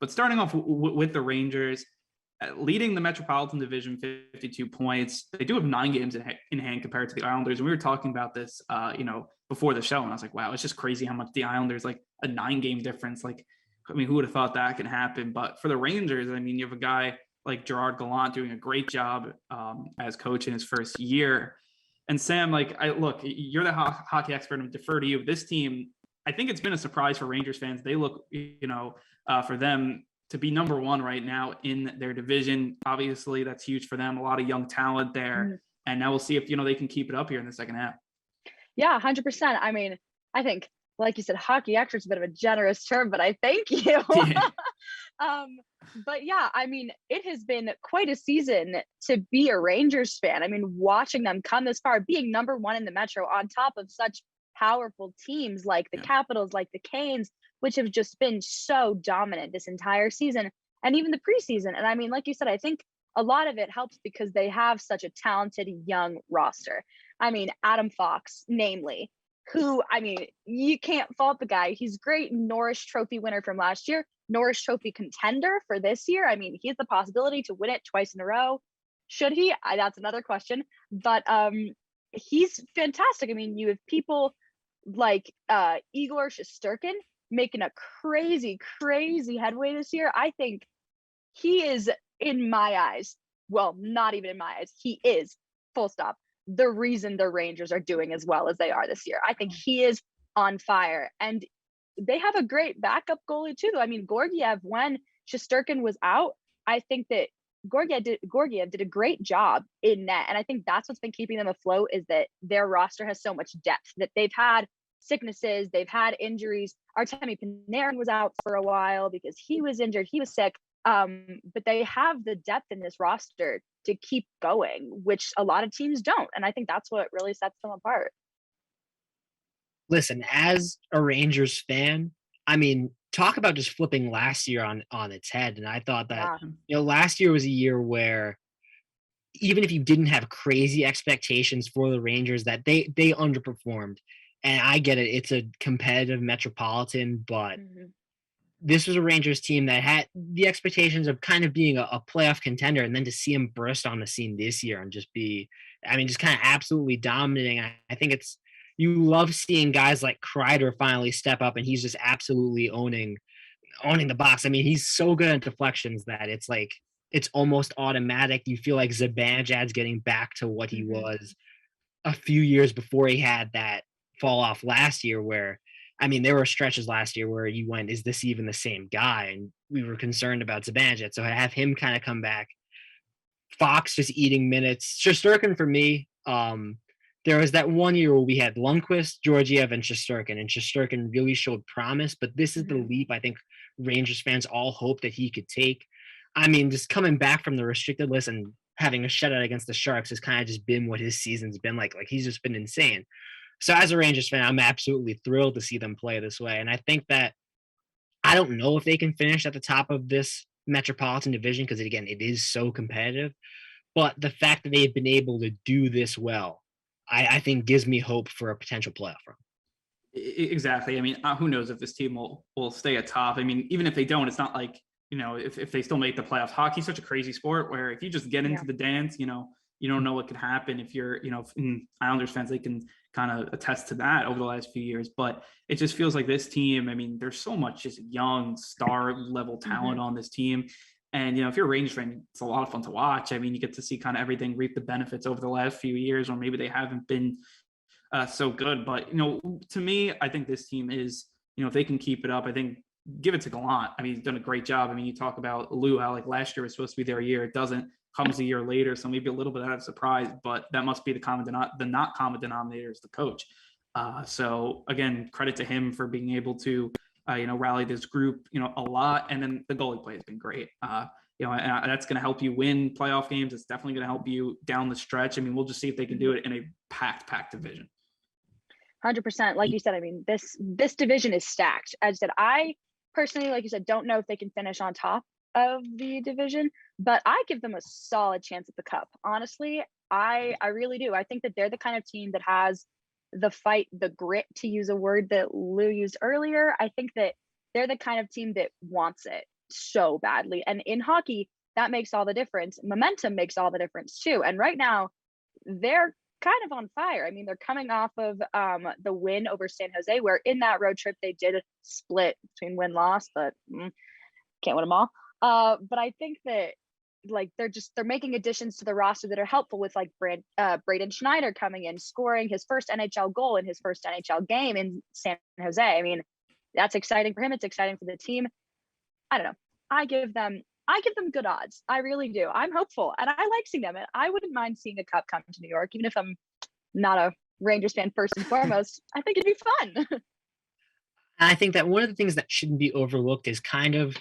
But starting off with the Rangers, leading the Metropolitan Division, 52 points. They do have 9 games in hand compared to the Islanders. And we were talking about this, before the show, and I was like, wow, it's just crazy how much the Islanders, like a 9-game difference. Like, I mean, who would have thought that could happen? But for the Rangers, I mean, you have a guy like Gerard Gallant doing a great job as coach in his first year. And Sam, look, you're the hockey expert. I'm defer to you. This team, I think it's been a surprise for Rangers fans. They look, for them to be number 1 right now in their division. Obviously, that's huge for them. A lot of young talent there. Mm-hmm. And now we'll see if, they can keep it up here in the second half. Yeah, 100%. I mean, I think, like you said, hockey expert is a bit of a generous term, but I thank you. Yeah. But yeah, I mean, it has been quite a season to be a Rangers fan. I mean, watching them come this far, being number 1 in the Metro on top of such powerful teams like the Capitals, like the Canes, which have just been so dominant this entire season and even the preseason. And I mean, like you said, I think a lot of it helps because they have such a talented young roster. I mean, Adam Fox, namely, who, I mean, you can't fault the guy. He's great. Norris Trophy winner from last year, Norris Trophy contender for this year. I mean, he has the possibility to win it twice in a row. Should he? That's another question. But he's fantastic. I mean, you have people like Igor Shesterkin making a crazy headway this year. I think he is, in my eyes, well, not even in my eyes, he is, full stop, the reason the Rangers are doing as well as they are this year. I think he is on fire. And they have a great backup goalie too. I mean, Georgiev, when Shesterkin was out, I think that Georgiev did a great job in net. And I think that's what's been keeping them afloat, is that their roster has so much depth, that they've had sicknesses, they've had injuries. Artemi Panarin was out for a while because he was injured, he was sick. But they have the depth in this roster to keep going, which a lot of teams don't. And I think that's what really sets them apart. Listen, as a Rangers fan, I mean, talk about just flipping last year on its head. And I thought that, last year was a year where even if you didn't have crazy expectations for the Rangers, that they underperformed. And I get it. It's a competitive Metropolitan, but this was a Rangers team that had the expectations of kind of being a playoff contender, and then to see him burst on the scene this year and just be, I mean, just kind of absolutely dominating. I think you love seeing guys like Kreider finally step up, and he's just absolutely owning the box. I mean, he's so good at deflections that it's like, it's almost automatic. You feel like Zibanejad's getting back to what he was a few years before he had that fall off last year, where, I mean, there were stretches last year where you went, is this even the same guy? And we were concerned about Zibanejad. So I have him kind of come back. Fox just eating minutes. Shesterkin for me, there was that one year where we had Lundqvist, Georgiev, and Shesterkin really showed promise. But this is the leap I think Rangers fans all hope that he could take. I mean, just coming back from the restricted list and having a shutout against the Sharks has kind of just been what his season's been like. Like, he's just been insane. So as a Rangers fan, I'm absolutely thrilled to see them play this way. And I think that, I don't know if they can finish at the top of this Metropolitan division, because again, it is so competitive. But the fact that they've been able to do this well, I think gives me hope for a potential playoff run. Exactly. I mean, who knows if this team will stay atop. I mean, even if they don't, it's not like, if they still make the playoffs. Hockey's such a crazy sport where if you just get into the dance, you don't know what could happen. If you're, Islanders fans, they can kind of attest to that over the last few years. But it just feels like this team, I mean, there's so much just young star level talent on this team. And, if you're a Rangers fan, it's a lot of fun to watch. I mean, you get to see kind of everything reap the benefits over the last few years, or maybe they haven't been so good. But, to me, I think this team is, if they can keep it up, I think give it to Gallant. I mean, he's done a great job. I mean, you talk about Lou, how like last year was supposed to be their year. It doesn't, comes a year later. So maybe a little bit out of surprise, but that must be the not common denominator is the coach. So again, credit to him for being able to, rally this group, a lot. And then the goalie play has been great. And that's going to help you win playoff games. It's definitely going to help you down the stretch. I mean, we'll just see if they can do it in a packed division. 100%. Like you said, I mean, this division is stacked. As I said, I personally, like you said, don't know if they can finish on top of the division, but I give them a solid chance at the cup. Honestly, I really do. I think that they're the kind of team that has the fight, the grit, to use a word that Lou used earlier. I think that they're the kind of team that wants it. so badly. And in hockey, that makes all the difference. Momentum makes all the difference too. And right now, they're kind of on fire. I mean, they're coming off of the win over San Jose, where in that road trip they did split between win-loss, but can't win them all. But I think that like they're making additions to the roster that are helpful, with like Braden Schneider coming in, scoring his first NHL goal in his first NHL game in San Jose. I mean, that's exciting for him. It's exciting for the team. I don't know. I give them good odds. I really do. I'm hopeful, and I like seeing them. And I wouldn't mind seeing a cup come to New York, even if I'm not a Rangers fan first and foremost. I think it'd be fun. I think that one of the things that shouldn't be overlooked is kind of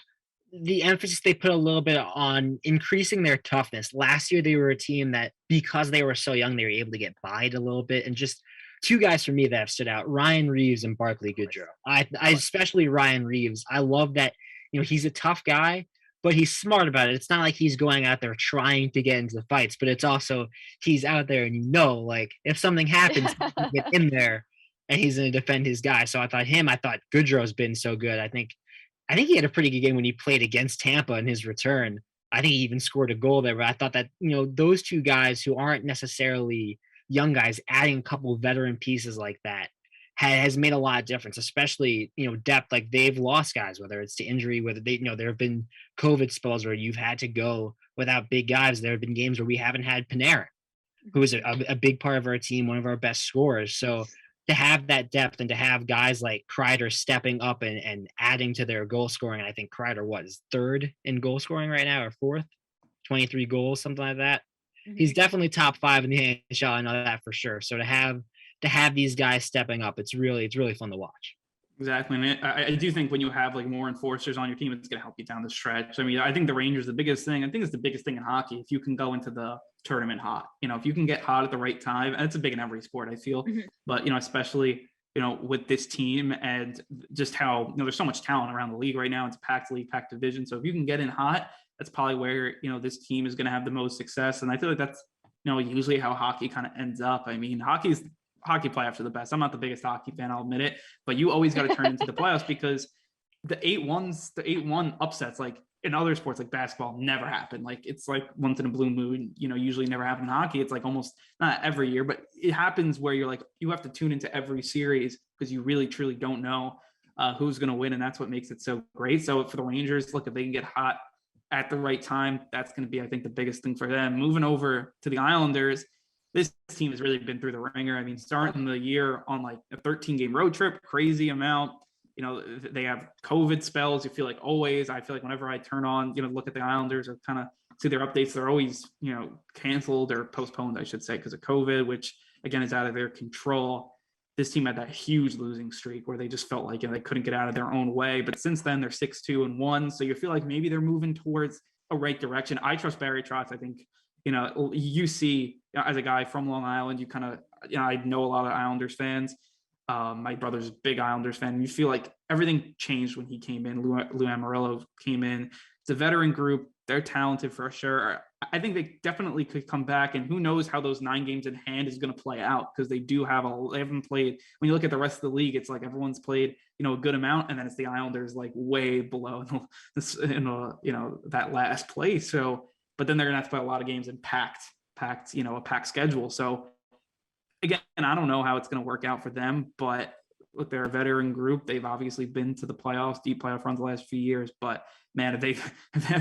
the emphasis they put a little bit on increasing their toughness. Last year, they were a team that, because they were so young, they were able to get by it a little bit. And just two guys for me that have stood out: Ryan Reeves and Barclay Goodrow. I especially Ryan Reeves. I love that, he's a tough guy, but he's smart about it. It's not like he's going out there trying to get into the fights, but it's also he's out there and like if something happens, he can get in there and he's going to defend his guy. So I thought Goodrow's been so good. I think he had a pretty good game when he played against Tampa in his return. I think he even scored a goal there, but I thought that, those two guys who aren't necessarily young guys, adding a couple of veteran pieces like that has made a lot of difference, especially, depth. Like, they've lost guys, whether it's to injury, whether there have been COVID spells where you've had to go without big guys. There have been games where we haven't had Panarin, who is a big part of our team, one of our best scorers. So to have that depth and to have guys like Kreider stepping up and adding to their goal scoring, and I think Kreider is third in goal scoring right now, or fourth, 23 goals, something like that. Mm-hmm. He's definitely top 5 in the NHL. I know that for sure. So to have these guys stepping up, it's really fun to watch. Exactly. And I do think when you have like more enforcers on your team, it's going to help you down the stretch. I mean, I think the Rangers, the biggest thing, I think it's the biggest thing in hockey. If you can go into the tournament hot, if you can get hot at the right time, and it's a big in every sport, I feel, but, especially, with this team and just how, there's so much talent around the league right now. It's a packed league, packed division. So if you can get in hot, that's probably where, this team is going to have the most success. And I feel like that's, usually how hockey kind of ends up. I mean, hockey playoffs are the best. I'm not the biggest hockey fan, I'll admit it, but you always got to turn into the playoffs, because the 8-1 upsets, like in other sports like basketball, never happen. Like, it's like once in a blue moon, usually never happen in hockey. It's like almost not every year, but it happens where you're like, you have to tune into every series because you really truly don't know who's going to win. And that's what makes it so great. So for the Rangers, look, if they can get hot at the right time, that's going to be, I think, the biggest thing for them. Moving over to the Islanders, this team has really been through the ringer. I mean, starting the year on like a 13-game road trip, crazy amount. They have COVID spells. You feel like always. I feel like whenever I turn on, look at the Islanders or kind of see their updates, they're always, canceled or postponed, I should say, because of COVID, which again is out of their control. This team had that huge losing streak where they just felt like they couldn't get out of their own way. But since then, they're 6-2-1. So you feel like maybe they're moving towards a right direction. I trust Barry Trotz. I think, you see, as a guy from Long Island, you kind of, I know a lot of Islanders fans. My brother's a big Islanders fan. You feel like everything changed when he came in. Lou Amarillo came in. It's a veteran group. They're talented for sure. I think they definitely could come back, and who knows how those 9 games in hand is going to play out, because they haven't played. When you look at the rest of the league, it's like everyone's played, a good amount, and then it's the Islanders like way below that last place. So, but then they're going to have to play a lot of games in a packed schedule. So again, I don't know how it's going to work out for them, but look, they're a veteran group. They've obviously been to the playoffs, deep playoff runs the last few years, but man, they've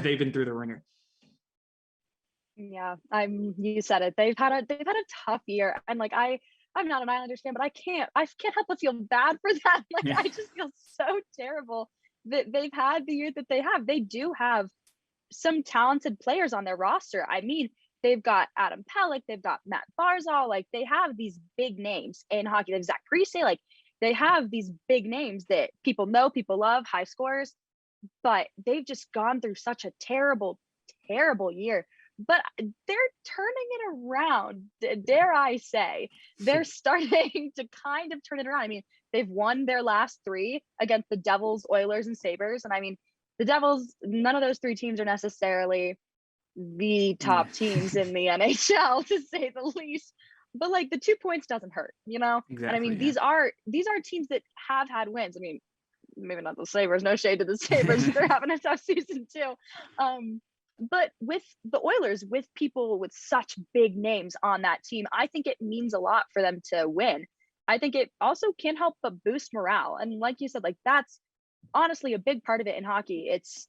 been through the ringer. Yeah, you said it. They've had a tough year, and like I'm not an Islanders fan, but I can't help but feel bad for them. Like, yeah. I just feel so terrible that they've had the year that they have. They do have some talented players on their roster. I mean, they've got Adam Pelech, they've got Matt Barzal. Like, they have these big names in hockey. They have Zach Parise. Like, they have these big names that people know, people love, high scorers, but they've just gone through such a terrible, terrible year. But they're turning it around, dare I say. They're starting to kind of turn it around. I mean, they've won their last 3 against the Devils, Oilers, and Sabres. And I mean, the Devils, none of those 3 teams are necessarily the top teams in the NHL, to say the least. But like, the 2 points doesn't hurt, Exactly, and I mean, these are teams that have had wins. I mean, maybe not the Sabres, no shade to the Sabres, they're having a tough season too. But with the Oilers, with people with such big names on that team, I think it means a lot for them to win. I think it also can help but boost morale. And like you said, like that's honestly a big part of it in hockey. It's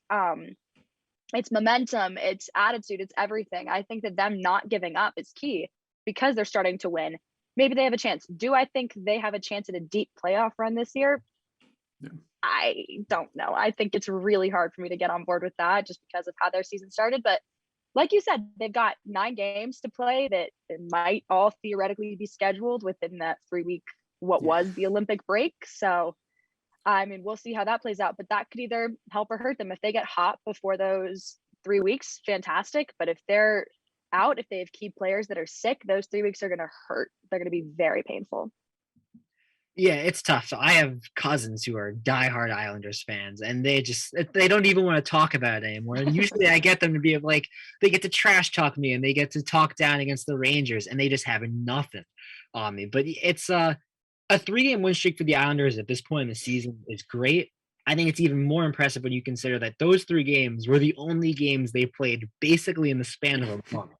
momentum, it's attitude, it's everything. I think that them not giving up is key because they're starting to win. Maybe they have a chance. Do I think they have a chance at a deep playoff run this year? Yeah. I don't know. I think it's really hard for me to get on board with that just because of how their season started. But like you said, they've got 9 games to play that might all theoretically be scheduled within that 3-week, was the Olympic break. So, I mean, we'll see how that plays out, but that could either help or hurt them. If they get hot before those 3 weeks, fantastic. But if they're out, if they have key players that are sick, those 3 weeks are going to hurt. They're going to be very painful. Yeah, it's tough. So I have cousins who are diehard Islanders fans, and they don't even want to talk about it anymore. And usually I get them to be like, they get to trash talk me and they get to talk down against the Rangers, and they just have nothing on me. But it's a 3-game win streak for the Islanders at this point in the season is great. I think it's even more impressive when you consider that those 3 games were the only games they played basically in the span of a month.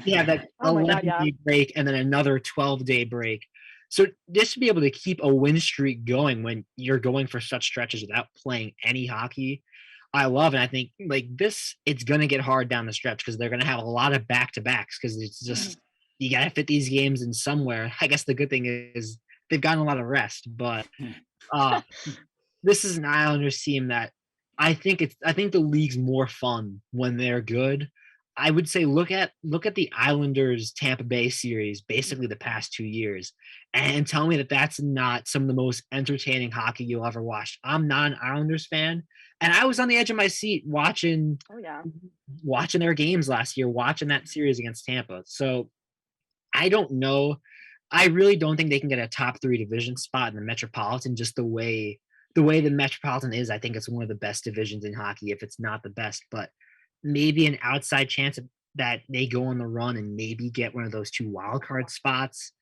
Yeah, that 11-day break and then another 12-day break. So just to be able to keep a win streak going when you're going for such stretches without playing any hockey, I love. And I think like this, it's going to get hard down the stretch because they're going to have a lot of back-to-backs because it's just, you got to fit these games in somewhere. I guess the good thing is they've gotten a lot of rest, but this is an Islanders team that I think the league's more fun when they're good. I would say look at the Islanders Tampa Bay series basically the past 2 years and tell me that that's not some of the most entertaining hockey you'll ever watch. I'm not an Islanders fan, and I was on the edge of my seat watching their games last year, watching that series against Tampa. So I don't know. I really don't think they can get a top 3 division spot in the Metropolitan just the way the Metropolitan is. I think it's one of the best divisions in hockey, if it's not the best, but maybe an outside chance that they go on the run and maybe get one of those 2 wild card spots.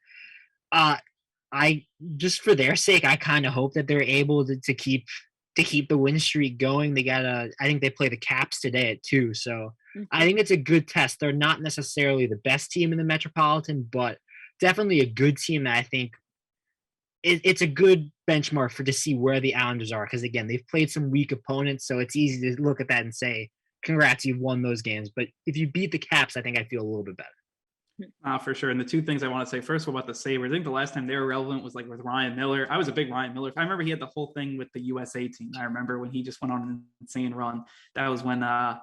I just for their sake, I kind of hope that they're able to keep the win streak going. I think they play the Caps today at 2, so I think it's a good test. They're not necessarily the best team in the Metropolitan, but definitely a good team that I think it's a good benchmark to see where the Islanders are. Because again, they've played some weak opponents, so it's easy to look at that and say, congrats, you've won those games. But if you beat the Caps, I think I feel a little bit better. For sure. And the 2 things I want to say, first of all, about the Sabres, I think the last time they were relevant was like with Ryan Miller. I was a big Ryan Miller. I remember he had the whole thing with the USA team. I remember when he just went on an insane run. That was when I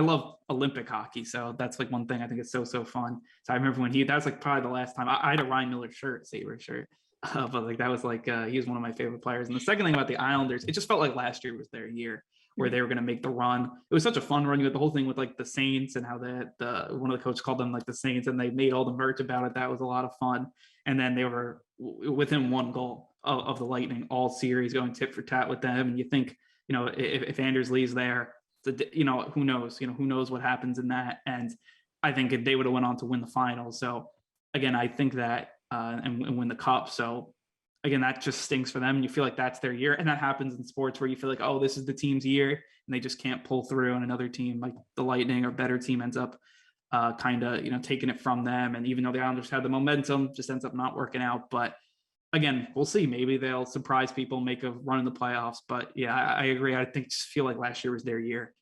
love Olympic hockey. So that's like one thing I think is so fun. So I remember when that was like probably the last time I had a Ryan Miller shirt, Sabres shirt. But like that was like he was one of my favorite players. And the second thing about the Islanders, it just felt like last year was their year where they were going to make the run. It was such a fun run. You had the whole thing with like the Saints and how one of the coaches called them like the Saints, and they made all the merch about it. That was a lot of fun. And then they were within 1 goal of the Lightning all series, going tit for tat with them. And you think, if Anders leaves there, who knows? Who knows what happens in that? And I think they would have went on to win the finals. So again, I think that and win the cup. So again, that just stinks for them. And you feel like that's their year. And that happens in sports where you feel like, oh, this is the team's year, and they just can't pull through. And another team like the Lightning or better team ends up taking it from them. And even though the Islanders have the momentum, just ends up not working out. But again, we'll see. Maybe they'll surprise people, make a run in the playoffs. But yeah, I agree. I feel like last year was their year.